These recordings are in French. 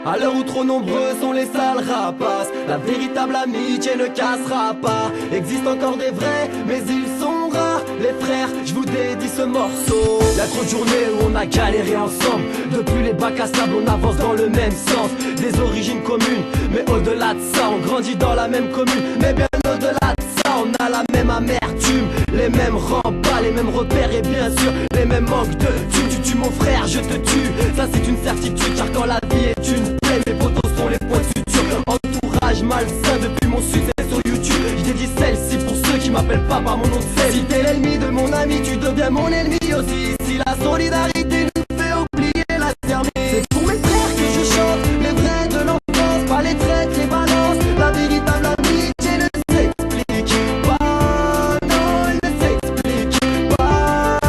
À l'heure où trop nombreux sont les sales rapaces, la véritable amitié ne cassera pas. Existe encore des vrais, mais ils sont rares. Les frères, je vous dédie ce morceau. Y'a trop de journées où on a galéré ensemble. Depuis les bacs à sable, on avance dans le même sens. Des origines communes, mais au-delà de ça, on grandit dans la même commune. Mais bien au-delà de ça, on a la même amertume, les mêmes remparts, les mêmes repères et bien sûr les mêmes manques de tu tues mon frère, je te tue. Ça c'est une certitude, car quand la vie est une plaie, mes potos sont les points de suture. Entourage malsain depuis mon succès sur YouTube. Je dédie celle-ci pour ceux qui m'appellent pas par mon nom de scène. Si t'es l'ennemi de mon ami, tu deviens mon ennemi aussi. Si la solidarité nous fait oublier la termine, c'est pour mes frères que je chante, les vrais de l'enfance, pas les traites, les balances. La véritable amitié ne s'explique pas, non, elle ne s'explique pas.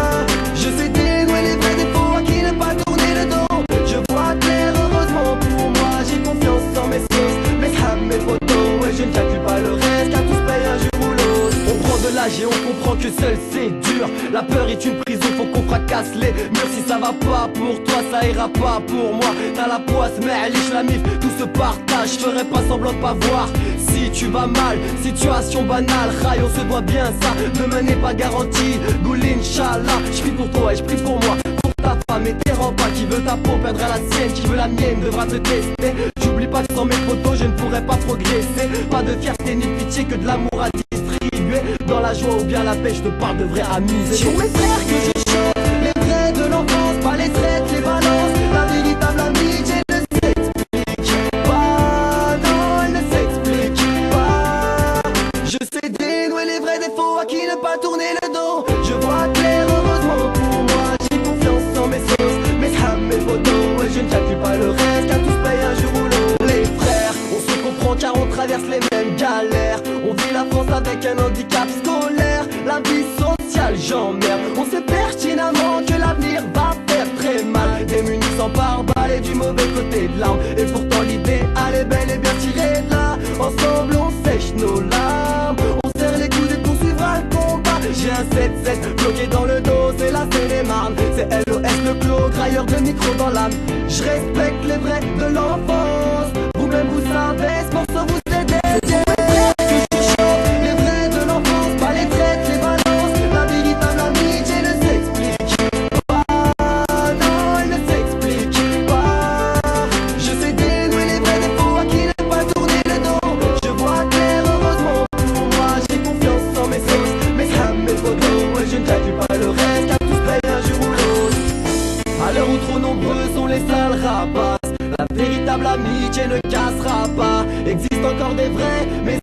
Je sais dénouer les vrais défauts à qui ne pas tourner le dos. Je vois clair, heureusement pour moi, j'ai confiance en mes sauces, mes crânes, mes photos, et je ne calcule pas le reste, car tous payent un jour ou l'autre. On prend de l'âge et on comprend que seul c'est dur. La peur est une prison, faut qu'on fracasse les murs. Si ça va pas pour toi, ça ira pas pour moi. T'as la poisse, mais liche la mif, tout se partage. Je ferai pas semblant de pas voir si tu vas mal. Situation banale, raille, on se doit bien ça. Demain n'est pas garanti, goul Inch'Allah. Je prie pour toi et je prie pour moi, pour ta femme et tes remparts. Qui veut ta peau perdra la sienne, qui veut la mienne devra te tester. J'oublie pas que sans mes photos je ne pourrais pas progresser. Pas de fierté ni de pitié, que de l'amour à distribuer. Dans la joie ou bien la paix, je te parle de vraie amitié. C'est pour mes frères que je chante, les vrais de l'enfance, pas les traites, les balances. La véritable amitié ne s'explique pas, non, elle ne s'explique pas. Je sais dénouer les vrais défauts à qui ne pas tourner le dos. Je vois clair, heureusement pour moi, j'ai confiance en mes sauces, mes crânes, mes photos, et je ne calcule pas le reste, car tous payent un jour ou l'autre. Les frères, on se comprend car on traverse les mêmes galères. On vit la France avec un handicap scolaire, la vie sociale j'emmerde. On sait pertinemment que l'avenir va faire très mal. Démunis sans pare-balles et du mauvais côté de l'arme. Et pourtant l'idéal est bel et bien tiré de là. Ensemble on sèche nos larmes, on serre les coudes et poursuivra le combat. J'ai un 7-7 bloqué dans le dos, c'est la Seine-et-Marne. C'est LOS le clos, grailleur de micro dans l'âme. Je respecte les vrais de l'enfance, vous-même vous savez, ce morceau vous aide. La véritable amitié ne cassera pas. Existe encore des vrais, mais